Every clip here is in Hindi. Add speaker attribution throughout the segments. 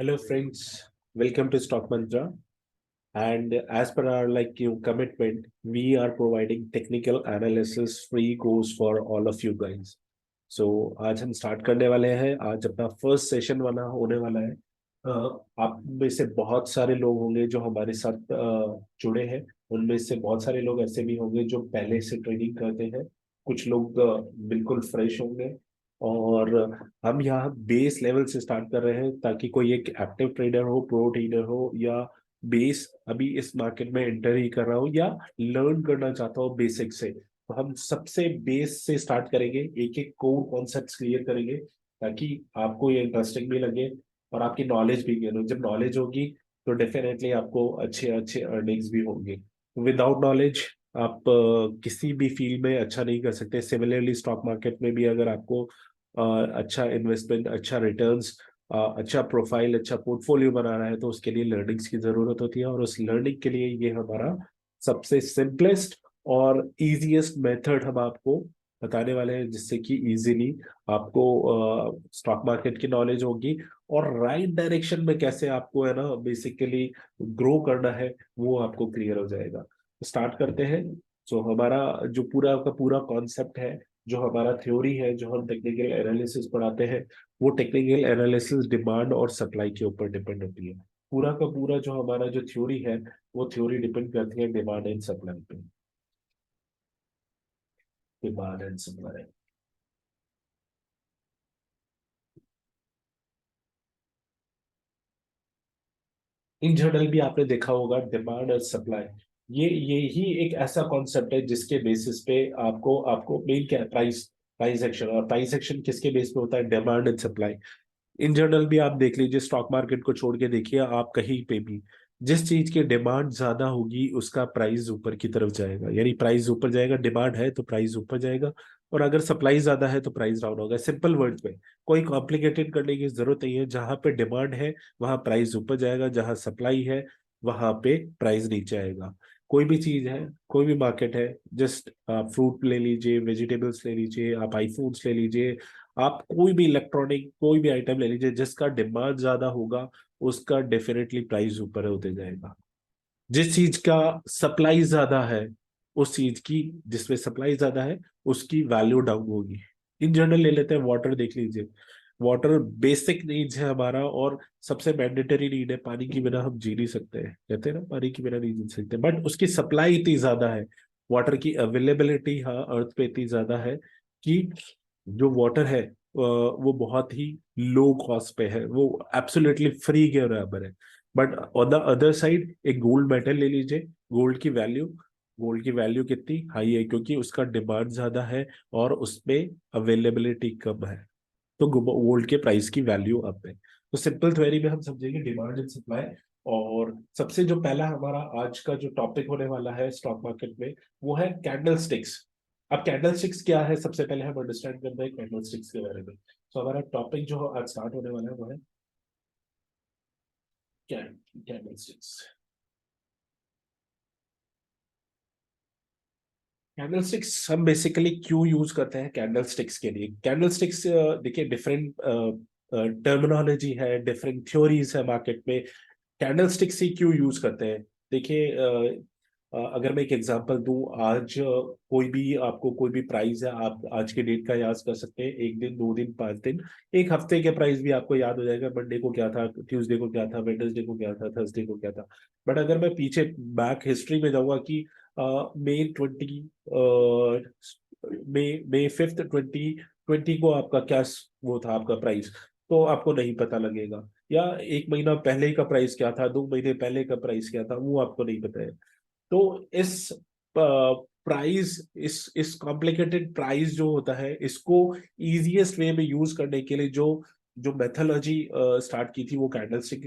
Speaker 1: Hello friends, welcome to Stock Mantra. And as per our commitment, we are providing technical analysis free course for all of you guys. So आज हम स्टार्ट करने वाले हैं। आज अपना फर्स्ट सेशन वाला होने वाला है। आप में से बहुत सारे लोग होंगे जो हमारे साथ जुड़े हैं। उनमें से बहुत सारे लोग ऐसे भी होंगे जो पहले से ट्रेडिंग करते हैं। कुछ लोग बिल्कुल फ्रेश होंगे। और हम यहाँ बेस लेवल से स्टार्ट कर रहे हैं ताकि कोई एक एक्टिव ट्रेडर हो, प्रो ट्रेडर हो, या बेस अभी इस मार्केट में एंटर ही कर रहा हो, या लर्न करना चाहता हो बेसिक से। तो हम सबसे बेस से स्टार्ट करेंगे, एक एक कोर कॉन्सेप्ट्स क्लियर करेंगे ताकि आपको ये इंटरेस्टिंग भी लगे और आपकी नॉलेज भी गेन हो। जब नॉलेज होगी तो डेफिनेटली आपको अच्छे अच्छे अर्निंग्स भी होंगे। विदाउट नॉलेज आप किसी भी फील्ड में अच्छा नहीं कर सकते। सिमिलरली स्टॉक मार्केट में भी अगर आपको अच्छा इन्वेस्टमेंट, अच्छा रिटर्न्स, अच्छा प्रोफाइल, अच्छा पोर्टफोलियो बनाना है तो उसके लिए लर्निंग्स की जरूरत होती है। और उस लर्निंग के लिए ये हमारा सबसे सिंपलेस्ट और इजीएस्ट मेथड हम आपको बताने वाले हैं, जिससे कि इजीली आपको स्टॉक मार्केट की नॉलेज होगी और राइट डायरेक्शन में कैसे आपको है ना बेसिकली ग्रो करना है वो आपको क्लियर हो जाएगा। स्टार्ट करते हैं। सो हमारा जो पूरा का पूरा कॉन्सेप्ट है, जो हमारा थ्योरी है, जो हम टेक्निकल एनालिसिस पढ़ाते हैं, वो टेक्निकल एनालिसिस डिमांड और सप्लाई के ऊपर डिपेंड होती है। पूरा का पूरा जो हमारा जो थ्योरी है वो थ्योरी डिपेंड करती है डिमांड एंड सप्लाई पे। Demand and supply. In general भी आपने देखा होगा डिमांड और सप्लाई, ये ही एक ऐसा कॉन्सेप्ट है जिसके बेसिस पे आपको आपको मेन क्या है, प्राइस। प्राइस एक्शन, और प्राइस एक्शन किसके बेस पे होता है? Demand and supply. In general भी आप देख लीजिए, स्टॉक मार्केट को छोड़ के देखिए आप कहीं पे भी, जिस चीज की डिमांड ज्यादा होगी उसका प्राइस ऊपर की तरफ जाएगा। यानी प्राइस ऊपर जाएगा, डिमांड है तो प्राइस ऊपर जाएगा। और अगर सप्लाई ज्यादा है तो प्राइस डाउन होगा। सिंपल वर्ड्स में, कोई कॉम्प्लिकेटेड करने की जरूरत नहीं है। जहां पे डिमांड है वहां प्राइस ऊपर जाएगा, जहां सप्लाई है वहां पे प्राइस नीचे आएगा। कोई भी चीज है, कोई भी मार्केट है, जस्ट आप फ्रूट ले लीजिए, वेजिटेबल्स ले लीजिए, आप आईफोन्स ले लीजिए, आप कोई भी इलेक्ट्रॉनिक कोई भी आइटम ले लीजिए, जिसका डिमांड ज्यादा होगा उसका डेफिनेटली प्राइस ऊपर होते जाएगा। जिस चीज का सप्लाई ज्यादा है, उस चीज की जिसमें सप्लाई ज्यादा है उसकी वैल्यू डाउन होगी। इन जनरल ले लेते हैं, वाटर देख लीजिए। वाटर बेसिक नीड्स है हमारा और सबसे मैंडेटरी नीड है। पानी के बिना हम जी नहीं सकते हैं, कहते हैं ना, पानी के बिना नहीं जी सकते। बट उसकी सप्लाई इतनी ज्यादा है, वाटर की अवेलेबिलिटी हाँ अर्थ पे इतनी ज्यादा है कि जो वाटर है वो बहुत ही लो कॉस्ट पे है, वो एब्सोल्युटली फ्री के बराबर है। But on the other side एक गोल्ड मेटल ले लीजिए। गोल्ड की वैल्यू गोल्ड की वैल्यू कितनी हाई है? क्योंकि उसका डिमांड ज्यादा है और उसमें अवेलेबिलिटी कम है, तो गोल्ड के प्राइस की वैल्यू अप है। तो सिंपल थ्योरी में हम समझेंगे डिमांड एंड सप्लाई। और सबसे जो पहला हमारा आज का जो टॉपिक होने वाला है स्टॉक मार्केट में, वो है कैंडल स्टिक्स। अब कैंडल स्टिक्स क्या है, सबसे पहले हम अंडरस्टैंड करते हैं कैंडल स्टिक्स के बारे में। तो हमारा टॉपिक जो आज स्टार्ट होने वाला है वो है कैंडल स्टिक्स। कैंडल स्टिक्स हम बेसिकली क्यों यूज करते हैं? कैंडल स्टिक्स के लिए कैंडल स्टिक्स, देखिए डिफरेंट टर्मिनोलॉजी है, डिफरेंट थ्योरीज है मार्केट में। कैंडल स्टिक्स ही क्यों यूज करते हैं? देखिए अगर मैं एक एग्जांपल दूं, आज कोई भी आपको कोई भी प्राइस है, आप आज के डेट का याद कर सकते हैं, एक दिन, दो दिन, पांच दिन, एक हफ्ते के प्राइस भी आपको याद हो जाएगा। मंडे को क्या था, ट्यूसडे को क्या था, वेडनेसडे को क्या था, थर्सडे को क्या था। बट अगर मैं पीछे बैक हिस्ट्री में जाऊंगा कि मई 20, मई 5th 2020 को आपका क्या वो था आपका प्राइस, तो आपको नहीं पता लगेगा। या एक महीना पहले का प्राइस क्या था, दो महीने पहले का प्राइस क्या था, वो आपको नहीं पता है। तो इस प्राइस, इस कॉम्प्लिकेटेड प्राइस जो होता है, इसको इजीएस्ट वे में यूज करने के लिए जो जो मेथोलॉजी स्टार्ट की थी वो कैंडलस्टिक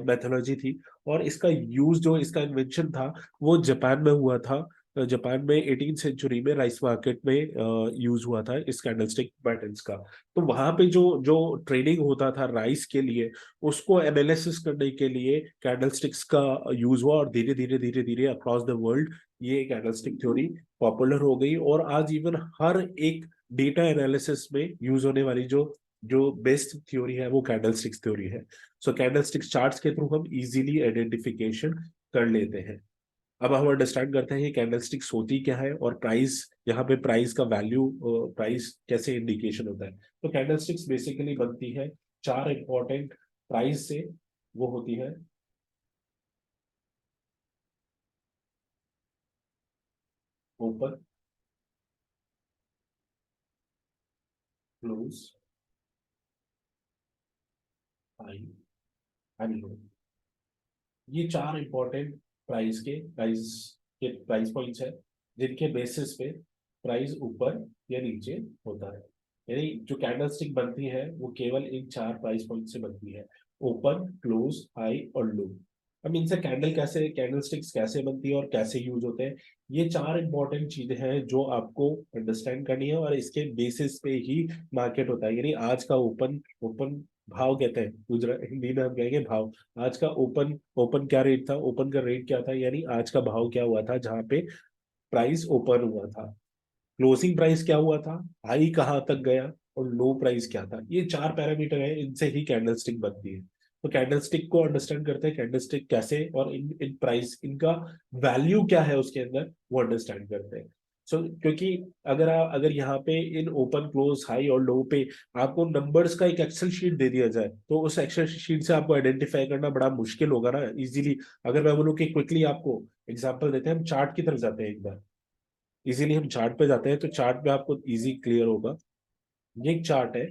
Speaker 1: मेथोलॉजी थी। और इसका यूज, जो इसका इन्वेंशन था, वो जापान में हुआ था। जापान में 18th सेंचुरी में राइस मार्केट में यूज हुआ था इस कैंडलस्टिक पैटर्न्स का। तो वहां पे जो जो ट्रेडिंग होता था राइस के लिए, उसको एनालिसिस करने के लिए कैंडलस्टिक्स का यूज हुआ। और धीरे धीरे धीरे धीरे अक्रॉस द वर्ल्ड ये कैंडलस्टिक थ्योरी पॉपुलर हो गई। और आज इवन हर एक डेटा एनालिसिस में यूज होने वाली जो जो बेस्ट थ्योरी है वो कैंडलस्टिक्स थ्योरी है। सो कैंडलस्टिक्स चार्ट्स के थ्रू हम इजीली आइडेंटिफिकेशन कर लेते हैं। अब हम अंडरस्टैंड करते हैं ये कैंडलस्टिक्स होती क्या है और प्राइस, यहाँ पे प्राइस का वैल्यू, प्राइस कैसे इंडिकेशन होता है। तो कैंडलस्टिक्स बेसिकली बनती है चार इंपॉर्टेंट प्राइस से। वो होती है open, close, high and low. ये चार इंपॉर्टेंट प्राइस पॉइंट्स है जिनके बेसिस पे प्राइस ऊपर या नीचे होता है। यानी जो कैंडलस्टिक बनती है वो केवल इन चार प्राइस पॉइंट से बनती है, ओपन, क्लोज, हाई और लो। अब इनसे कैंडलस्टिक्स कैसे बनती है और कैसे यूज होते हैं, ये चार इंपॉर्टेंट चीजें हैं जो आपको अंडरस्टैंड करनी है, और इसके बेसिस पे ही मार्केट होता है। यानी आज का ओपन ओपन भाव कहते हैं, गुजरात हिंदी में हम कहेंगे भाव। आज का ओपन ओपन क्या रेट था, ओपन का रेट क्या था, यानी आज का भाव क्या हुआ था जहां पे प्राइस ओपन हुआ था। क्लोजिंग प्राइस क्या हुआ था, हाई कहाँ तक गया, और लो प्राइस क्या था। ये चार पैरामीटर है, इनसे ही कैंडलस्टिक बनती है। तो कैंडलस्टिक को अंडरस्टैंड करते हैं, कैंडलस्टिक कैसे और इन इन प्राइस इनका वैल्यू क्या है उसके अंदर, वो अंडरस्टैंड करते हैं। क्योंकि अगर यहाँ पे इन ओपन, क्लोज, हाई और लो पे आपको नंबर्स का एक एक्सेल शीट दे दिया जाए, तो उस एक्सेल शीट से आपको आइडेंटिफाई करना बड़ा मुश्किल होगा ना इजीली। अगर मैं बोलूँ कि क्विकली आपको एग्जांपल देते हैं, हम चार्ट की तरफ जाते हैं एक बार, इजीली हम चार्ट पे जाते हैं, तो चार्ट पे आपको इजी क्लियर होगा। ये एक चार्ट है,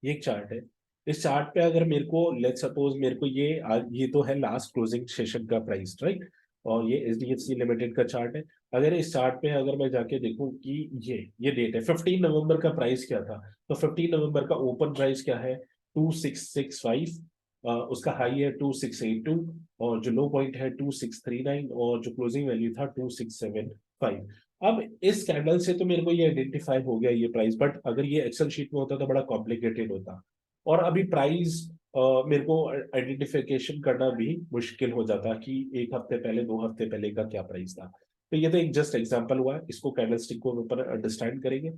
Speaker 1: ये एक चार्ट है। इस चार्ट पे अगर मेरे को लेट सपोज मेरे को ये तो है लास्ट क्लोजिंग सेशन का प्राइस, राइट। और ये एचडीएफसी लिमिटेड का चार्ट है। अगर इस चार्ट पे अगर मैं जाके देखूं कि ये डेट है 15 नवंबर का प्राइस क्या था, तो 15 नवंबर का ओपन प्राइस क्या है, 2665। उसका हाई है 2682, और जो लो पॉइंट है 2639, और जो क्लोजिंग वैल्यू था 2675। अब इस कैंडल से तो मेरे को ये आइडेंटिफाई हो गया ये प्राइस, बट अगर ये एक्सेल शीट में होता तो बड़ा कॉम्प्लिकेटेड होता। और अभी प्राइस मेरे को आइडेंटिफिकेशन करना भी मुश्किल हो जाता कि एक हफ्ते पहले, 2 हफ्ते पहले का क्या प्राइस था। तो ये तो एक जस्ट एग्जांपल हुआ, इसको कैंडलस्टिक को ऊपर अंडरस्टैंड करेंगे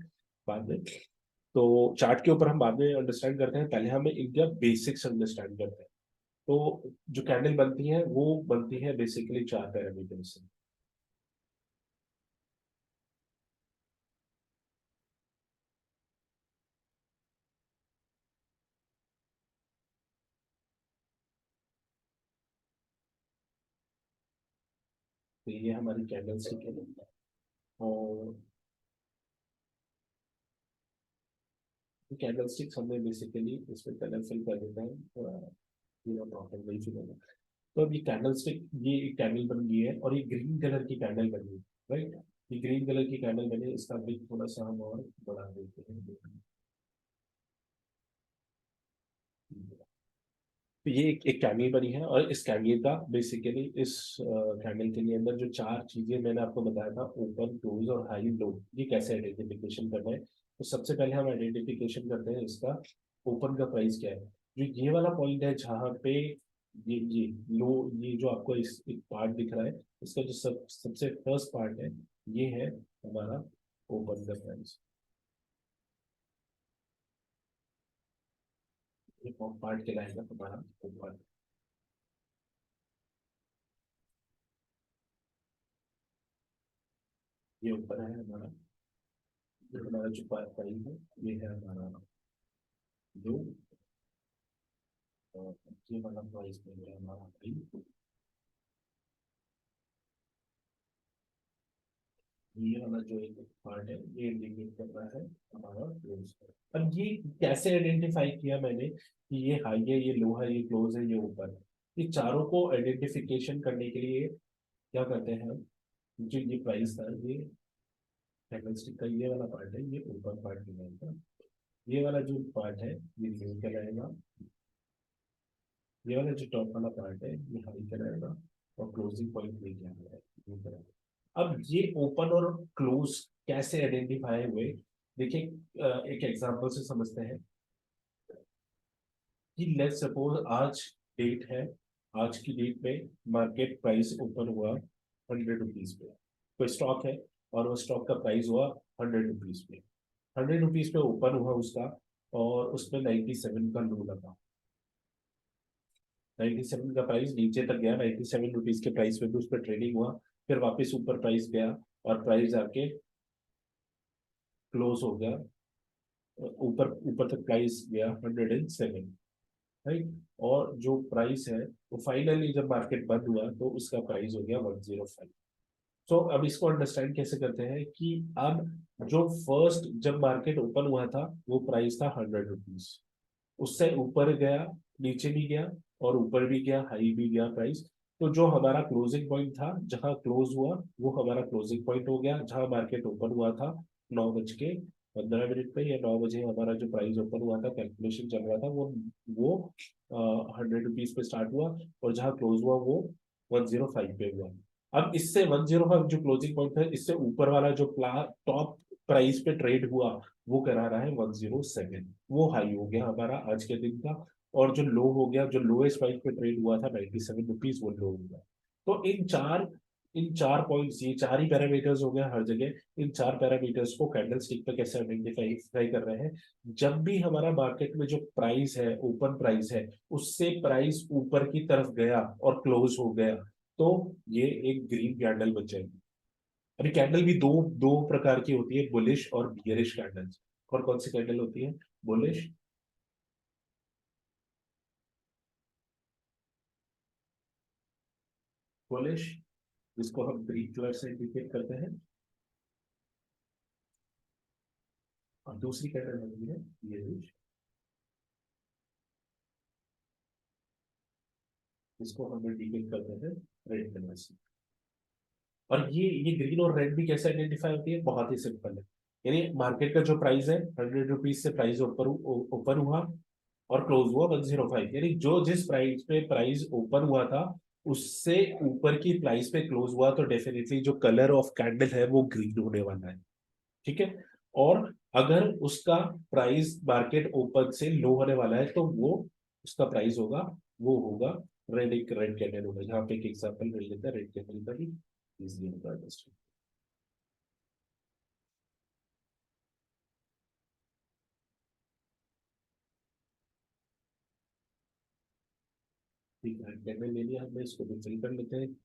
Speaker 1: बाद में। तो चार्ट के ऊपर हम बाद में अंडरस्टैंड करते हैं, पहले हमें इनका बेसिक्स अंडरस्टैंड करते हैं। तो जो कैंडल बनती है वो बनती है बेसिकली चार पैरामीटर से। तो ये हमारी कैंडलस्टिक है। और कैंडल स्टिक्स हमने बेसिकली इसमें कलर फिल कर देता है, पूरा प्रॉपर वही फिल होगा। तो अब ये कैंडल स्टिक, ये एक कैंडल बन गई है और ये ग्रीन कलर की कैंडल बनी है, राइट। ये ग्रीन कलर की कैंडल बनी है, इसका भी थोड़ा सा हम और बढ़ा देते हैं। तो ये एक कैंडल बनी है, और इस कैंडल का बेसिकली इस कैंडल के लिए अंदर जो चार चीजें मैंने आपको बताया था, ओपन, क्लोज और हाई, लो, ये कैसे आइडेंटिफिकेशन करना है। तो सबसे पहले हम आइडेंटिफिकेशन करते हैं इसका, ओपन का प्राइस क्या है। जो ये वाला पॉइंट है जहाँ पे ये लो, ये जो आपको इस एक पार्ट दिख रहा है, इसका जो सबसे फर्स्ट पार्ट है, ये है हमारा ओपन का प्राइस। ये पार्ट कहलाएगा हमारा ओपन। ये ऊपर है हमारा, जो हमारा जो प्राइस है, ये है हमारा लो, और ये वाला प्राइस मिल रहा है हमारा हाई। ये वाला जो एक पार्ट है ये इंडिकेट कर रहा है हमारा क्लोज। अब ये कैसे आइडेंटिफाई किया मैंने कि ये हाई है, ये लो है, ये क्लोज है, ये ऊपर है। ये चारों को आइडेंटिफिकेशन करने के लिए क्या करते हैं हम, जो ये प्राइस था, ये कैंडलस्टिक का ये वाला पार्ट है, ये ऊपर पार्ट कहलाएगा। ये वाला जो पार्ट है ये लो कहलाएगा। ये वाला जो टॉप वाला पार्ट है ये हाई कहलाएगा। और क्लोजिंग पॉइंट ये क्या है, ये कहलाएगा। अब ये ओपन और क्लोज कैसे आइडेंटिफाई हुए, देखिए एक एग्जांपल से समझते हैं कि लेट सपोज आज डेट है, आज की डेट में मार्केट प्राइस ओपन हुआ 100 रुपीज पे, कोई स्टॉक है। और वो स्टॉक का प्राइस हुआ 100 रुपीज पे। 100 रुपीज पे ओपन हुआ उसका, और उसमें 97 का लो लगा। 97 का प्राइस नीचे तक गया, 97 रुपीज के प्राइस पे भी उस पर ट्रेडिंग हुआ। फिर वापस ऊपर प्राइस गया, और प्राइस आके क्लोज हो गया, ऊपर ऊपर तक प्राइस गया 107। राइट। और जो प्राइस है वो फाइनली जब मार्केट बंद हुआ तो उसका प्राइस हो गया 105। तो अब इसको अंडरस्टैंड कैसे करते हैं कि अब जो फर्स्ट जब मार्केट ओपन हुआ था वो प्राइस था 100 रुपीज, उससे ऊपर गया, नीचे भी गया, और ऊपर भी गया, हाई भी गया प्राइस। तो जो हमारा क्लोजिंग पॉइंट था, जहां क्लोज हुआ वो हमारा क्लोजिंग पॉइंट हो गया, जहां मार्केट ओपन हुआ था 9 बज के 15 मिनट पे, या 9 बजे हमारा जो प्राइस ओपन हुआ था, कैलकुलेशन चल रहा था, वो 100 रुपीज पे स्टार्ट हुआ, और जहां क्लोज हुआ वो 105 पे हुआ। अब इससे 105 जो क्लोजिंग पॉइंट है, इससे ऊपर वाला जो टॉप प्राइस पे ट्रेड हुआ, वो करा रहा है 107। वो हाई हो गया हमारा आज के दिन का। और जो लो हो गया, जो लोएस्ट प्राइस पे ट्रेड हुआ था 97 रुपीज, वो लो हो गया। तो इन चार पॉइंट्स, ये चार ही पैरामीटर्स हो गए हर जगह। इन चार पैरामीटर्स को कैंडल स्टिक पे कैसे आइडेंटिफाई कर रहे हैं? जब भी हमारा मार्केट में जो प्राइस है, ओपन प्राइस है, उससे प्राइस ऊपर की तरफ गया और क्लोज हो गया, तो ये एक ग्रीन कैंडल बन जाएगी। अभी कैंडल भी दो दो प्रकार की होती है, बुलिश और बियरिश कैंडल्स। और कौन सी कैंडल होती है? बुलिश, बुलिश, जिसको हम ग्रीन कलर से इंडिकेट करते हैं। और दूसरी कैंडल होती है बियरिश, जिसको हम इंडिकेट करते हैं रेड कलर से। और ये ग्रीन और रेड भी कैसे आइडेंटिफाई होती है? बहुत ही सिंपल है। यानी मार्केट का जो प्राइस है 100 रुपीज से प्राइस ऊपर ओपन हुआ और क्लोज हुआ 105, यानी जो जिस प्राइस पे प्राइस ओपन हुआ था उससे ऊपर की प्राइस पे क्लोज हुआ, तो डेफिनेटली जो कलर ऑफ कैंडल है वो ग्रीन होने वाला है। ठीक है। और अगर उसका प्राइस मार्केट ओपन से लो होने वाला है, तो वो उसका प्राइस होगा, वो होगा रेड। एक रेड कैंडल होगा। यहाँ पे एक एग्जांपल ले लेते हैं रेड कैंडल का भी, इजीली होगा अंडरस्टैंड। ठीक है, रेड कैंडल ले लिया हमने, इसको भी फिल कर लेते हैं।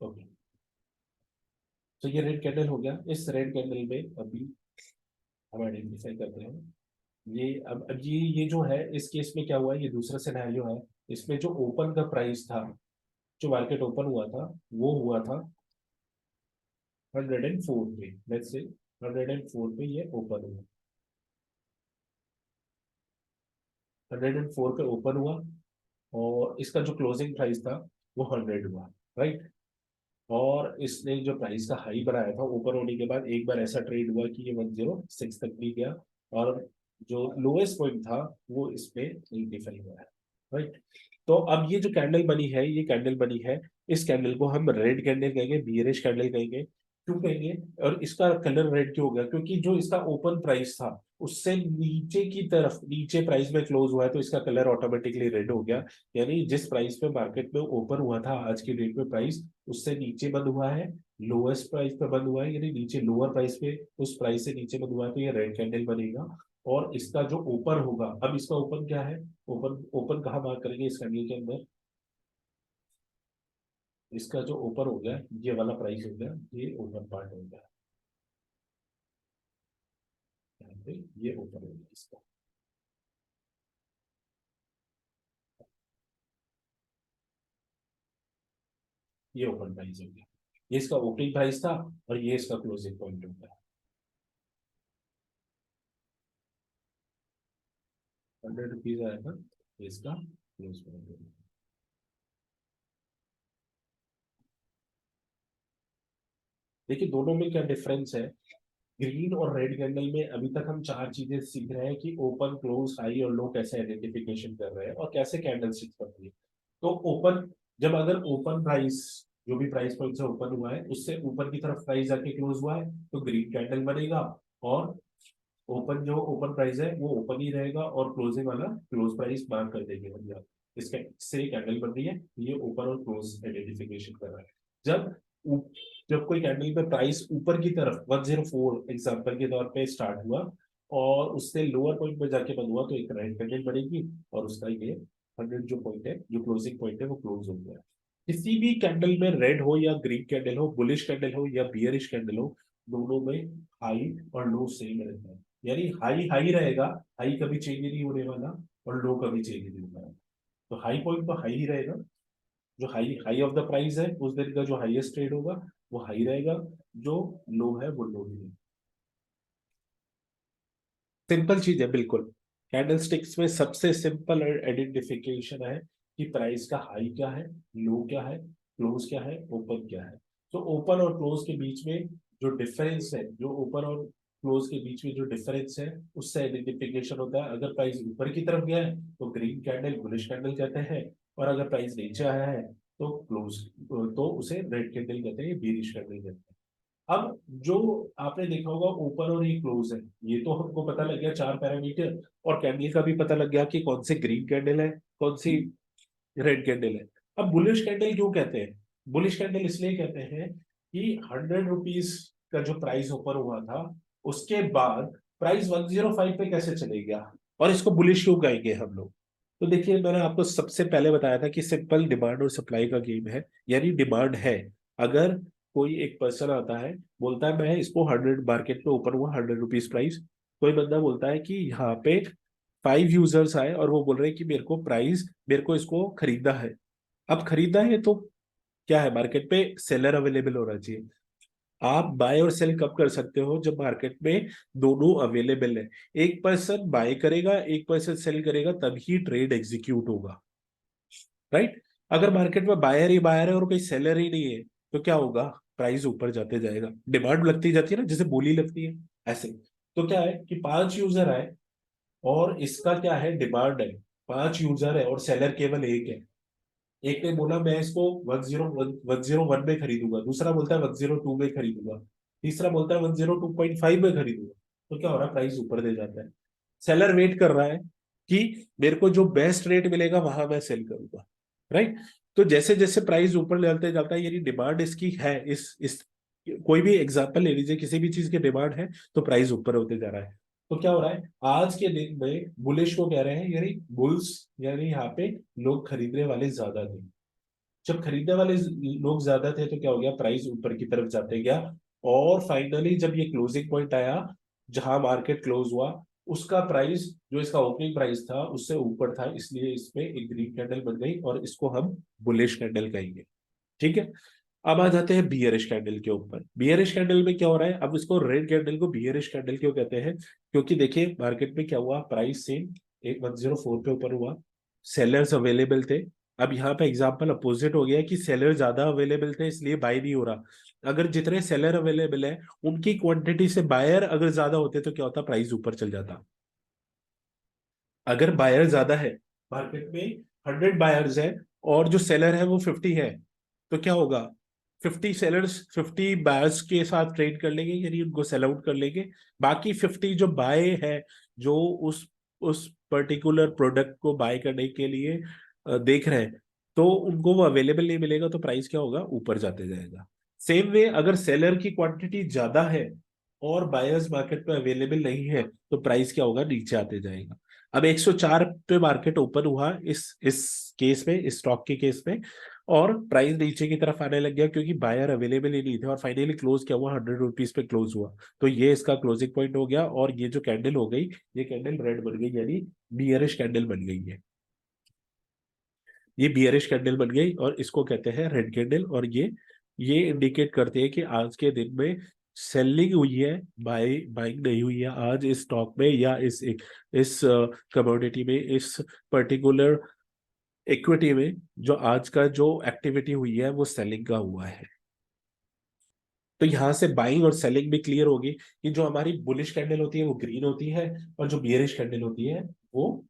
Speaker 1: ओके, तो ये रेड कैंडल हो गया। इस रेड कैंडल में अभी हम आइडेंटिफाई करते हैं ये। अब ये जो है, इस केस में क्या हुआ है, ये दूसरा सिनेरियो है। इसमें जो ओपन का प्राइस था, जो मार्केट ओपन हुआ था, वो हुआ था 104 पे, लेट्स से 104 पे ये ओपन हुआ। 104 पे ओपन हुआ, और इसका जो क्लोजिंग प्राइस था वो 100 हुआ। राइट। और इसने जो प्राइस का हाई बनाया था, ओपन होने के बाद एक बार ऐसा ट्रेड हुआ कि ये 106 तक भी गया, और जो लोएस्ट पॉइंट था वो इस पे डिफाइन हुआ है। राइट। तो अब ये जो कैंडल बनी है, ये कैंडल बनी है, इस कैंडल को हम रेड कैंडल कहेंगे, बियरिश कैंडल कहेंगे। क्यों कहेंगे? और इसका कलर रेड क्यों हो गया? क्योंकि जो इसका ओपन प्राइस था उससे नीचे की तरफ, नीचे प्राइस में क्लोज हुआ है, तो इसका कलर ऑटोमेटिकली रेड हो गया। यानी जिस प्राइस पे मार्केट में ओपन हुआ था आज की डेट में प्राइस, उससे नीचे बंद हुआ है, लोएस्ट प्राइस पे बंद हुआ है, यानी नीचे लोअर प्राइस पे, उस प्राइस से नीचे बंद हुआ है, तो ये रेड कैंडल बनेगा। और इसका जो ओपन होगा, अब इसका ओपन क्या है? ओपन ओपन कहाँ मार्क करेंगे इस कैंडल के अंदर? इसका जो ओपन हो गया, ये वाला प्राइस हो गया, ये ओपन पार्ट हो गया। यहाँ पे ये ओपन हो गया इसका। ये ओपन प्राइस हो गया, ये इसका ओपनिंग प्राइस था, और ये इसका क्लोजिंग पॉइंट हो गया। 100 रुपीज आया था, ये इसका क्लोज पॉइंट हो गया। देखिए दोनों में क्या डिफरेंस है। ग्रीन और रेड कैंडल में अभी तक हम चार चीजें सीख रहे हैं कि ओपन, क्लोज, हाई और लो कैसे आइडेंटिफिकेशन कर रहे हैं, और कैसे कैंडल स्टिक बनती है। तो ओपन, जब अगर ओपन प्राइस, जो भी प्राइस पॉइंट से ओपन हुआ है उससे ऊपर की तरफ प्राइस जाके क्लोज हुआ है, तो ग्रीन कैंडल बनेगा। और ओपन, जो ओपन प्राइस है वो ओपन ही रहेगा, और क्लोजिंग वाला क्लोज प्राइस मार्क कर देंगे भैया। इससे कैंडल बन रही है, ये ओपन और क्लोज आइडेंटिफिकेशन कर रहा है। जब जब कोई कैंडल पे प्राइस ऊपर की तरफ 104 एग्जांपल के तौर पे स्टार्ट हुआ और उससे लोअर पॉइंट पे जाके बंद हुआ, तो एक रेड कैंडल बनेगी और उसका ये 100 जो पॉइंट है, जो क्लोजिंग पॉइंट है, वो क्लोज हो गया। किसी भी कैंडल में रेड हो या ग्रीन कैंडल हो, बुलिश कैंडल हो या बियरिश कैंडल हो, दोनों में हाई और लो सेम रहता है। यानी हाई हाई रहेगा, हाई कभी चेंज नहीं होने वाला, और लो कभी चेंज नहीं होने वाला। तो हाई पॉइंट तो हाई ही रहेगा, जो high high of the price है उस दिन का जो हाईएस्ट ट्रेड होगा वो हाई रहेगा, जो लो है वो लो ही रहेगा। सिंपल चीज है बिल्कुल। कैंडलस्टिक्स में सबसे सिंपल आइडेंटिफिकेशन है कि प्राइस का हाई क्या है, लो क्या है, क्लोज क्या है, ओपन क्या है। तो ओपन और क्लोज के बीच में जो डिफरेंस है, जो ओपन और क्लोज के बीच में जो डिफरेंस है, उससे आइडेंटिफिकेशन होता है। अगर प्राइस ऊपर की तरफ गया है तो ग्रीन कैंडल बुलिश कैंडल कहते हैं, और अगर प्राइस नीचे आया है तो क्लोज, तो उसे रेड कैंडल कहते हैं, बीरिश कैंडल कहते हैं। अब जो आपने देखा होगा ओपन और ये क्लोज है, ये तो हमको पता लग गया चार पैरामीटर, और कैंडल का भी पता लग गया कि कौन से ग्रीन कैंडल है, कौन सी रेड कैंडल है। अब बुलिश कैंडल क्यों कहते हैं? बुलिश कैंडल इसलिए कहते हैं कि 100 रुपीज का जो प्राइस ओपन हुआ था, उसके बाद प्राइस 105 पे कैसे चले गया, और इसको बुलिश क्यों कहेंगे हम लोग। तो देखिए, मैंने आपको सबसे पहले बताया था कि सिंपल डिमांड और सप्लाई का गेम है। यानी डिमांड है, अगर कोई एक पर्सन आता है, बोलता है मैं इसको 100 मार्केट में ओपन हुआ 100 रुपीज प्राइस, कोई बंदा बोलता है कि यहाँ पे 5 यूजर्स आए और वो बोल रहे हैं कि मेरे को इसको खरीदना है। अब खरीदना है तो क्या है, मार्केट पे सेलर अवेलेबल होना चाहिए। आप बाय और सेल कब कर सकते हो, जब मार्केट में दोनों अवेलेबल है। एक पर्सन बाय करेगा, एक पर्सन सेल करेगा, तभी ट्रेड एग्जीक्यूट होगा, राइट। अगर मार्केट में बायर ही बायर है और कोई सेलर ही नहीं है, तो क्या होगा, प्राइस ऊपर जाते जाएगा, डिमांड लगती जाती है ना, जैसे बोली लगती है ऐसे। तो क्या है कि 5 यूजर आए और इसका क्या है, डिमांड है, 5 यूजर है और सेलर केवल एक है। एक ने बोला मैं इसको 101 में खरीदूंगा, दूसरा बोलता है 102 में खरीदूंगा, तीसरा बोलता है 102.5 में खरीदूंगा। तो क्या हो रहा है, प्राइस ऊपर दे जाता है। सेलर वेट कर रहा है कि मेरे को जो बेस्ट रेट मिलेगा वहां मैं सेल करूंगा, राइट। तो जैसे जैसे प्राइस ऊपर लेते जाता है, यानी डिमांड इसकी है, इस कोई भी एग्जांपल ले लीजिए, किसी भी चीज की डिमांड है तो प्राइस ऊपर होते जा रहा है। तो क्या हो रहा है, आज के दिन में बुलिश को कह रहे हैं, यानी बुल्स, यानी यहाँ पे लोग खरीदने वाले ज्यादा थे। जब खरीदने वाले लोग ज्यादा थे तो क्या हो गया, प्राइस ऊपर की तरफ जाते गया, और फाइनली जब ये क्लोजिंग पॉइंट आया, जहां मार्केट क्लोज हुआ, उसका प्राइस जो इसका ओपनिंग प्राइस था उससे ऊपर था, इसलिए इसमें एक ग्रीन कैंडल बन गई और इसको हम बुलिश कैंडल कहेंगे। ठीक है। अब आ जाते हैं बियरिश कैंडल के ऊपर। बियरिश कैंडल में क्या हो रहा है, अब इसको रेड कैंडल को बियरिश कैंडल क्यों कहते हैं, क्योंकि देखिए मार्केट में क्या हुआ, प्राइस सेम एक 104 पे ऊपर हुआ, सेलर्स अवेलेबल थे। अब यहाँ पे एग्जांपल अपोजिट हो गया कि सेलर ज्यादा अवेलेबल थे इसलिए बाय नहीं हो रहा। अगर जितने सेलर अवेलेबल है उनकी क्वांटिटी से बायर अगर ज्यादा होते तो क्या होता, प्राइस ऊपर चल जाता। अगर बायर ज्यादा है, मार्केट में 100 बायर्स है और जो सेलर है वो 50 है, तो क्या होगा, 50 सेलर्स 50 बायर्स के साथ ट्रेड कर लेंगे, यानी उनको सेल आउट कर लेंगे। बाकी 50 जो बाय है, जो उस पर्टिकुलर प्रोडक्ट को बाय करने के लिए देख रहे हैं, तो उनको वो अवेलेबल नहीं मिलेगा, तो प्राइस क्या होगा, ऊपर जाते जाएगा। सेम वे अगर सेलर की क्वांटिटी ज्यादा है और बायर्स मार्केट में अवेलेबल नहीं है, तो प्राइस क्या होगा, नीचे आते जाएगा। अब 104 पे मार्केट ओपन हुआ इस केस में, इस स्टॉक के केस में, और प्राइस नीचे की तरफ आने लग गया क्योंकि बायर अवेलेबल ही नहीं थे, और फाइनली क्लोज क्या हुआ, 100 रुपीज पे क्लोज हुआ। तो ये इसका क्लोजिंग पॉइंट हो गया, और ये जो कैंडल हो गई, ये कैंडल रेड बन गई, यानी बियरिश कैंडल बन गई है। ये बियरिश कैंडल बन गई और इसको कहते हैं रेड कैंडल, और ये इंडिकेट करते हैं कि आज के दिन में सेलिंग हुई है, बाइंग नहीं हुई है आज इस स्टॉक में, या इस कमोडिटी में, इस पर्टिकुलर इक्विटी में। जो आज का जो एक्टिविटी हुई है वो सेलिंग का हुआ है। तो यहां से बाइंग और सेलिंग भी क्लियर होगी कि जो हमारी बुलिश कैंडल होती है वो ग्रीन होती है, और जो बियरिश कैंडल होती है वो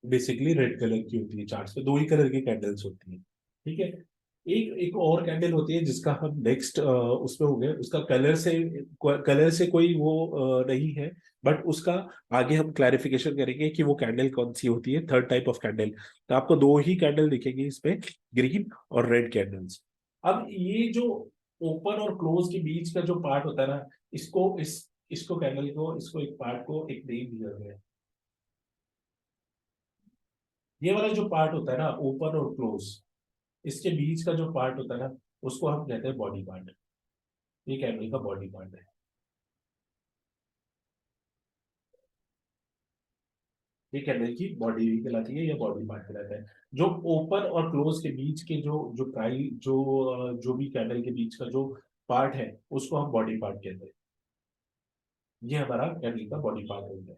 Speaker 1: बेसिकली रेड कलर की होती है। चार्ट्स पे दो ही कलर की कैंडल्स होती है, ठीक है। एक एक और कैंडल होती है जिसका हम नेक्स्ट उसमें हो गए, उसका कलर से कोई वो नहीं है, बट उसका आगे हम क्लैरिफिकेशन करेंगे कि वो कैंडल कौन सी होती है, थर्ड टाइप ऑफ कैंडल। तो आपको दो ही कैंडल दिखेंगी इसमें, ग्रीन और रेड कैंडल्स। अब ये जो ओपन और क्लोज के बीच का जो पार्ट होता है ना, इसको कैंडल को, इसको एक पार्ट को एक नेम दिया गया है। ये वाला जो पार्ट होता है ना ओपन और क्लोज, इसके बीच का जो पार्ट होता है ना, उसको हम कहते हैं बॉडी पार्ट। ये कैमरे का बॉडी पार्ट है। ये कैमरे की बॉडी भी कहलाती है या बॉडी पार्ट कहलाता है। जो ओपन और क्लोज के बीच के जो भी कैंडल के बीच का जो पार्ट है, उसको हम बॉडी पार्ट कहते हैं। ये हमारा कैंडल का बॉडी पार्ट हो गया।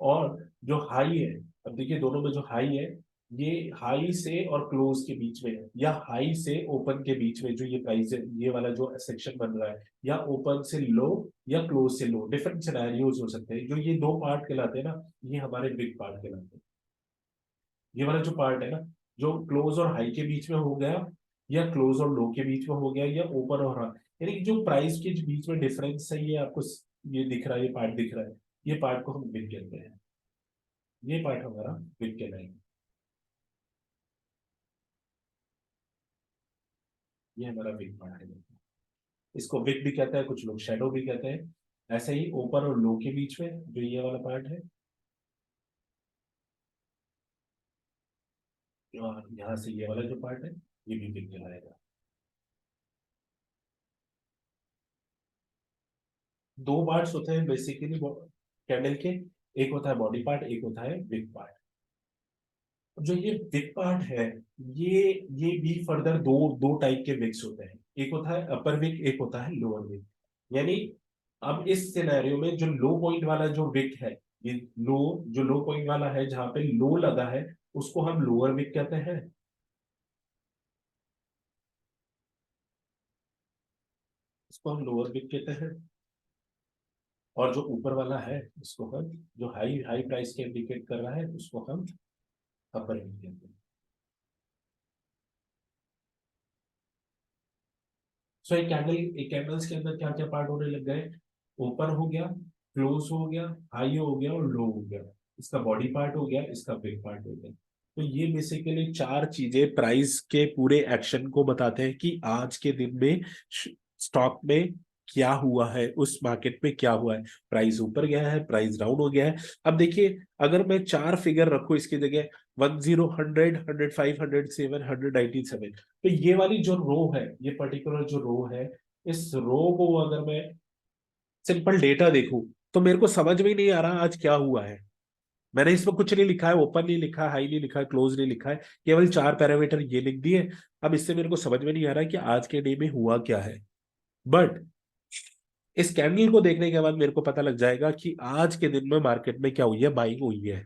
Speaker 1: और जो हाई है, अब देखिए दोनों में जो हाई है, ये हाई से और क्लोज के बीच में है, या हाई से ओपन के बीच में जो ये प्राइस है, ये वाला जो सेक्शन बन रहा है, या ओपन से लो या क्लोज से लो, डिफरेंट सिनेरियोज हो सकते हैं। जो ये दो पार्ट कहलाते हैं ना, ये हमारे बिग पार्ट कहलाते हैं। ये वाला जो पार्ट है ना, जो क्लोज और हाई के बीच में हो गया, या क्लोज और लो के बीच में हो गया, या ओपन और हाई, यानी कि जो प्राइस के बीच में डिफरेंस है, ये आपको ये दिख रहा है, ये पार्ट दिख रहा है, ये पार्ट को हम बिग कहते हैं। ये पार्ट हमारा बिग कहलाएगा। ये हमारा बिग पार्ट है। इसको विक भी कहता है, कुछ लोग शेडो भी कहते हैं। ऐसे ही ऊपर और लो के बीच में जो ये वाला पार्ट है, और यहाँ से ये वाला जो पार्ट है, ये भी विक कहलाएगा। दो पार्ट्स होते हैं बेसिकली कैंडल के, एक होता है बॉडी पार्ट, एक होता है विक पार्ट। जो ये विक पार्ट है, ये ये भी फर्दर दो दो टाइप के विक्स होते हैं। एक होता है अपर विक, एक होता है लोअर विक। यानी अब इस सिनेरियो में जो लो पॉइंट वाला जो विक है, ये लो जो लो पॉइंट वाला है जहां पे लो लगा है, उसको हम लोअर विक कहते हैं। इसको हम लोअर विक कहते हैं। और जो ऊपर वाला है, इसको हम, जो हाई हाई प्राइस के इंडिकेट कर रहा है, उसको हम अपर विक कहते हैं। सो एक कैंडल्स के अंदर क्या क्या पार्ट होने लग गए, ओपन हो गया, क्लोज हो गया, हाई हो गया और लो हो गया। इसका बॉडी पार्ट हो गया, इसका बिग पार्ट हो गया। तो ये बेसिकली चार चीजें प्राइस के पूरे एक्शन को बताते हैं कि आज के दिन में स्टॉक में क्या हुआ है, उस मार्केट में क्या हुआ है। प्राइस ऊपर गया है, प्राइस डाउन हो गया है। अब देखिए, अगर मैं चार फिगर रखूं इसकी जगह, 10, 100, 105, 107, 197, तो ये वाली जो रो है, ये पर्टिकुलर जो रो है, इस रो को अगर मैं सिंपल डेटा देखूं, तो मेरे को समझ में ही नहीं आ रहा आज क्या हुआ है। मैंने इसमें कुछ नहीं लिखा है, ओपन नहीं लिखा है, हाई नहीं लिखा है, क्लोज नहीं लिखा है, केवल चार पैरामीटर ये लिख दिए। अब इससे मेरे को समझ में नहीं आ रहा कि आज के डे में हुआ क्या है। बट इस कैंडल को देखने के बाद मेरे को पता लग जाएगा कि आज के दिन में मार्केट में क्या हुई है, बाइंग हुई है।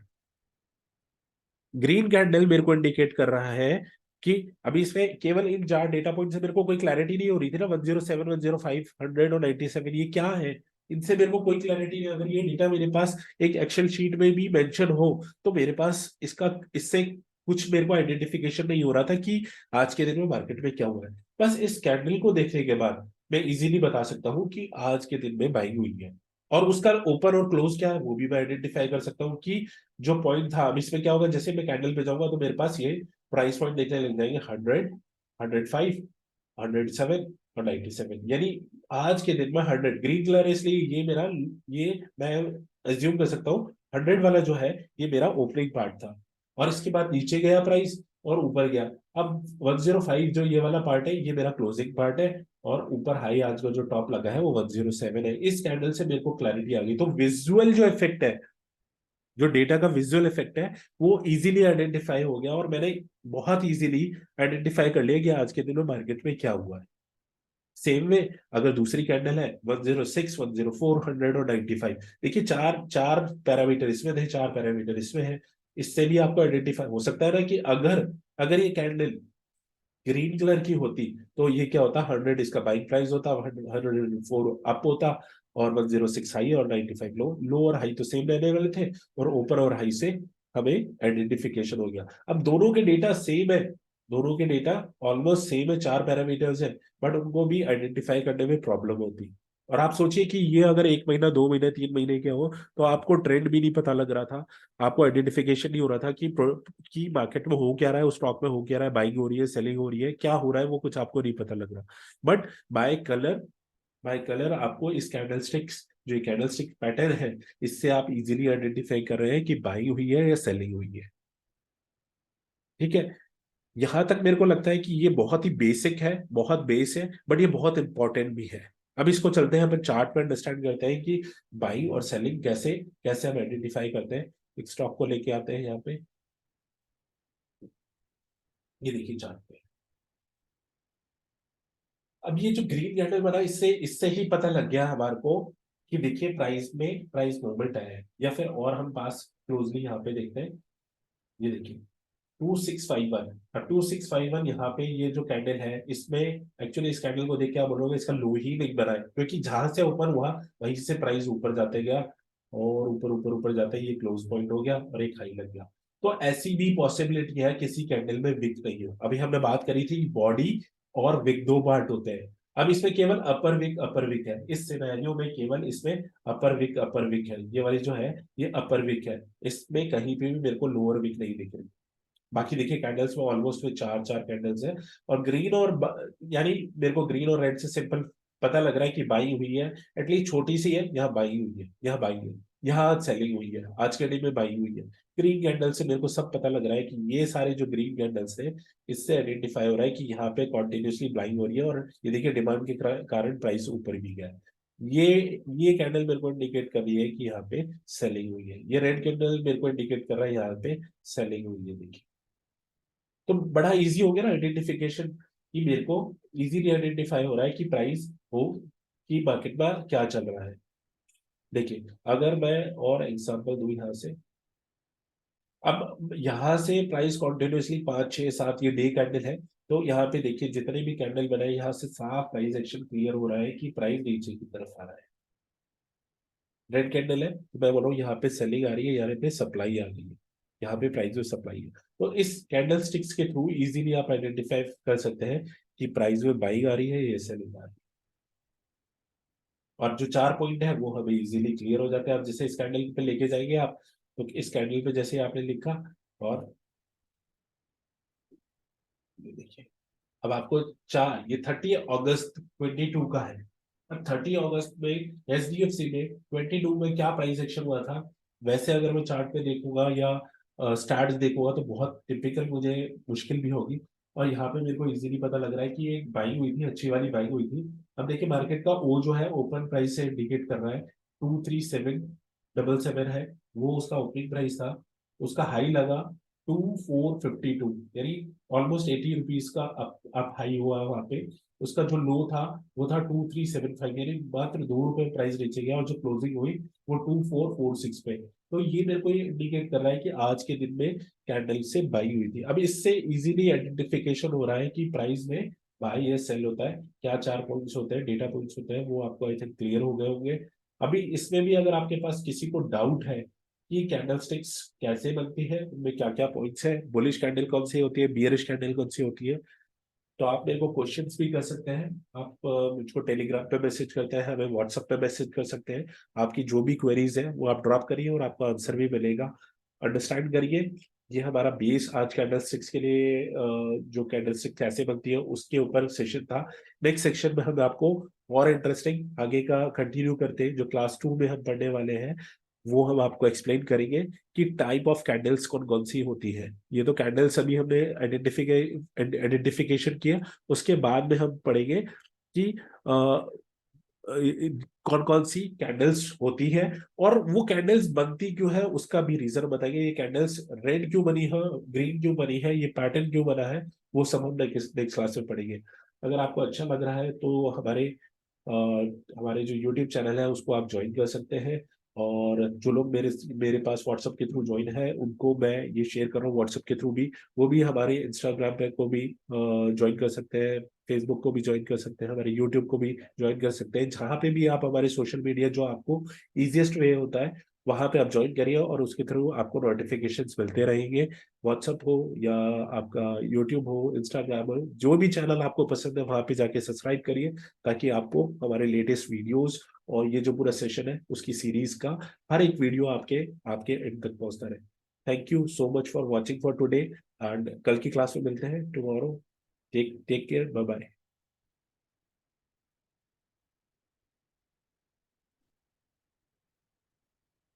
Speaker 1: ग्रीन कैंडल मेरे को इंडिकेट कर रहा है कि अभी इसमें केवल इन चार डेटा पॉइंट से मेरे को कोई क्लैरिटी नहीं हो रही थी ना, 107, 105, 100 और 97, ये क्या है, इनसे मेरे को कोई क्लैरिटी नहीं। अगर ये डेटा मेरे पास एक एक्सेल शीट में भी मेंशन हो, तो मेरे पास इसका इससे कुछ मेरे को आइडेंटिफिकेशन नहीं हो रहा था कि आज के दिन में मार्केट में क्या हुआ है। बस इस कैंडल को देखने के बाद मैं इजीली बता सकता हूँ कि आज के दिन में बाइंग हुई है। और उसका ओपन और क्लोज क्या है वो भी मैं आइडेंटिफाई कर सकता हूँ कि जो पॉइंट था, अब इसमें क्या होगा, जैसे मैं कैंडल पे जाऊंगा तो मेरे पास ये प्राइस पॉइंट देखने लग जाएंगे, 100, 105, 107 और 97। यानी आज के दिन में 100 ग्रीन कलर है, इसलिए ये मेरा, ये मैं एज्यूम कर सकता हूँ 100 वाला जो है, ये मेरा ओपनिंग पार्ट था। और इसके बाद नीचे गया प्राइस और ऊपर गया। अब 105 जो ये वाला पार्ट है, ये मेरा क्लोजिंग पार्ट है। और ऊपर हाई आज का जो टॉप लगा है वो 107 है। इस कैंडल से मेरे को क्लैरिटी आ गई। तो विजुअल जो इफेक्ट है, जो डेटा का विजुअल इफेक्ट है, वो इजीली आइडेंटिफाई हो गया, और मैंने बहुत इजीली आइडेंटिफाई कर लिया कि आज के दिन में मार्केट में क्या हुआ है। सेम वे अगर दूसरी कैंडल है, 106, 104, 100 और 95, देखिए चार चार पैरामीटर इसमें थे, चार पैरामीटर इसमें है। इससे भी आपको आइडेंटिफाई हो सकता है ना कि अगर अगर ये कैंडल ग्रीन कलर की होती, तो ये क्या होता, 100 इसका बाइंग प्राइस होता, 104 अप होता, और 106 हाई और 95 लो। लो और हाई तो सेम रहने वाले थे, और ऊपर और हाई से हमें आइडेंटिफिकेशन हो गया। अब दोनों के डेटा सेम है, दोनों के डेटा ऑलमोस्ट सेम है, 4 पैरामीटर्स है, बट उनको भी आइडेंटिफाई करने में प्रॉब्लम होती है। और आप सोचिए कि ये अगर 1 महीना, 2 महीने, 3 महीने के हो, तो आपको ट्रेंड भी नहीं पता लग रहा था, आपको आइडेंटिफिकेशन नहीं हो रहा था कि मार्केट में हो क्या रहा है, उस स्टॉक में हो क्या रहा है, बाइंग हो रही है, सेलिंग हो रही है, क्या हो रहा है, वो कुछ आपको नहीं पता लग रहा। But by colour, by colour आपको इस कैंडलस्टिक्स, जो कैंडलस्टिक पैटर्न है, इससे आप इजीली आइडेंटिफाई कर रहे हैं कि बाइंग हुई है या सेलिंग हुई है। ठीक है, यहां तक मेरे को लगता है कि ये बहुत ही बेसिक है, बहुत बेस है, बट ये बहुत इंपॉर्टेंट भी है। अब इसको चलते हैं अपन चार्ट पे अंडरस्टैंड करते हैं कि बाइंग और सेलिंग कैसे कैसे हम आइडेंटिफाई करते हैं। एक स्टॉक को लेके आते हैं यहाँ पे, ये देखिए चार्ट पे। अब ये जो ग्रीन कैंडल बना, इससे इससे ही पता लग गया हमारे को कि देखिए प्राइस मूवमेंट आया है, या फिर और हम पास क्लोजली यहाँ पे देखते हैं। ये देखिए 2651, 2651 यहाँ पे ये जो कैंडल है, इसमें एक्चुअली इस कैंडल को देख के आप बोलोगे इसका लो ही नहीं बना है, क्योंकि जहां से ओपन हुआ वहीं से प्राइस ऊपर जाते गया, और ऊपर ऊपर ऊपर जाते ही ये क्लोज पॉइंट हो गया और एक हाई लग गया। तो ऐसी भी पॉसिबिलिटी है किसी कैंडल में विक नहीं हो। अभी हमने बात करी थी बॉडी और विक दो पार्ट होते हैं, अब इसमें केवल अपर विक है, इस सिनेरियो में केवल इसमें अपर विक है, ये वाली जो है ये अपर विक है, इसमें कहीं पे भी मेरे को लोअर विक नहीं दिख रही। बाकी देखिए कैंडल्स में ऑलमोस्ट में चार चार कैंडल्स है, और ग्रीन और यानी मेरे को ग्रीन और रेड से सिंपल पता लग रहा है कि बाई हुई है, एटलीस्ट छोटी सी है, यहाँ बाई हुई है, यहाँ बाई है, यहाँ सेलिंग हुई है, आज के डे में बाई हुई है। ग्रीन कैंडल से मेरे को सब पता लग रहा है कि ये सारे जो ग्रीन कैंडल्स है, इससे आइडेंटिफाई हो रहा है कि यहाँ पे कॉन्टिन्यूसली बाइंग हो रही है, और ये देखिए डिमांड के कारण प्राइस ऊपर भी गया है। ये ये कैंडल मेरे को इंडिकेट कर रही है कि यहाँ पे सेलिंग हुई है, ये रेड कैंडल मेरे को इंडिकेट कर रहा है यहाँ पे सेलिंग हुई है, देखिए। तो बड़ा इजी हो गया ना आइडेंटिफिकेशन, कि मेरे को इजीली आइडेंटिफाई हो रहा है कि प्राइस हो, कि मार्केट में क्या चल रहा है। देखिए अगर मैं और एग्जांपल दूं यहाँ से, अब यहाँ से प्राइस कॉन्टिन्यूसली 5 6 7 ये डे कैंडल है, तो यहाँ पे देखिए जितने भी कैंडल बनाए, यहाँ से साफ प्राइस एक्शन क्लियर हो रहा है कि प्राइस नीचे की तरफ आ रहा है। रेड कैंडल है तो मैं बोल रहा हूँ यहाँ पे सेलिंग आ रही है, यहाँ पे सप्लाई आ रही है, यहाँ पे प्राइस में सप्लाई है। तो इस कैंडल स्टिक्स के थ्रू इजीली आप आइडेंटिफाई कर सकते हैं कि प्राइस में बाइंग आ रही है या सेलिंग आ रही है। और जो 4 पॉइंट है वो हमें इजीली क्लियर हो जाते हैं। अब जैसे इस कैंडल पे लेके जाएंगे आप, तो इस कैंडल पे जैसे आपने लिखा, और ये देखिए, अब आपको चार, ये 30 अगस्त 22 का है। अब 30 अगस्त में एचडीएफसी में 22 में क्या प्राइस एक्शन हुआ था, वैसे अगर मैं चार्ट पे देखूंगा या स्टार्ट देखूंगा तो बहुत टिपिकल मुझे मुश्किल भी होगी। और यहाँ पे मेरे को इजीली पता लग रहा है कि एक बाइंग हुई थी, अच्छी वाली बाइंग हुई थी। अब देखिए मार्केट का ओ जो है ओपन प्राइस से इंडिकेट कर रहा है 23777 है, वो उसका ओपनिंग प्राइस था। उसका हाई लगा 2452, यानी ऑलमोस्ट 80 रुपीज का अप हाई हुआ वहां पे। उसका जो लो था वो था 2375, यानी मात्र 2 रुपए प्राइस नीचे गया, और जो क्लोजिंग हुई वो 2446 पे। तो ये मेरे को ये इंडिकेट कर रहा है कि आज के दिन में कैंडल से बाई हुई थी। अब इससे इजीली आइडेंटिफिकेशन हो रहा है कि प्राइस में बाई या सेल होता है, क्या 4 पॉइंट्स होते हैं, डेटा पॉइंट्स होते हैं, वो आपको आई थिंक क्लियर हो गए होंगे। अभी इसमें भी अगर आपके पास किसी को डाउट है कि कैंडलस्टिक्स कैसे बनती है, उनमें क्या क्या पॉइंट्स है, बुलिश कैंडल कौन सी होती है, बियरिश कैंडल कौन सी होती है, तो आप मेरे को क्वेश्चंस भी कर सकते हैं। आप मुझको टेलीग्राम पे मैसेज करते हैं, हमें व्हाट्सएप पे मैसेज कर सकते हैं। आपकी जो भी क्वेरीज है वो आप ड्रॉप करिए और आपका आंसर भी मिलेगा। अंडरस्टैंड करिए, ये हमारा बेस आज कैंडलस्टिक्स के लिए जो कैंडलस्टिक कैसे बनती है उसके ऊपर सेशन था। नेक्स्ट सेक्शन में हम आपको और इंटरेस्टिंग आगे का कंटिन्यू करते हैं, जो क्लास 2 में हम पढ़ने वाले हैं, वो हम आपको एक्सप्लेन करेंगे कि टाइप ऑफ कैंडल्स कौन कौन सी होती है। ये तो कैंडल्स अभी हमने आइडेंटिफिकेशन किया, उसके बाद में हम पढ़ेंगे कि कौन कौन सी कैंडल्स होती है, और वो कैंडल्स बनती क्यों है उसका भी रीजन बताएंगे। ये कैंडल्स रेड क्यों बनी है, ग्रीन क्यों बनी है, ये पैटर्न क्यों बना है, वो सब हम नेक्स्ट क्लास में पढ़ेंगे। अगर आपको अच्छा लग रहा है तो हमारे जो यूट्यूब चैनल है उसको आप ज्वाइन कर सकते हैं। और जो लोग मेरे मेरे पास व्हाट्सएप के थ्रू ज्वाइन है उनको मैं ये शेयर कर रहा हूँ व्हाट्सएप के थ्रू भी, वो भी हमारे इंस्टाग्राम पे को भी ज्वाइन कर सकते हैं, फेसबुक को भी ज्वाइन कर सकते हैं, हमारे यूट्यूब को भी ज्वाइन कर सकते हैं। जहाँ पे भी आप हमारे सोशल मीडिया जो आपको इजिएस्ट वे होता है वहां पे आप ज्वाइन करिए और उसके थ्रू आपको नोटिफिकेशंस मिलते रहेंगे। व्हाट्सअप हो या आपका यूट्यूब हो, इंस्टाग्राम हो, जो भी चैनल आपको पसंद है वहां पे जाके सब्सक्राइब करिए, ताकि आपको हमारे लेटेस्ट वीडियोस और ये जो पूरा सेशन है उसकी सीरीज का हर एक वीडियो आपके आपके एंड तक पहुंचता रहे। Thank you so much for watching for today, and कल की क्लास में मिलते हैं tomorrow. Take take care, bye bye.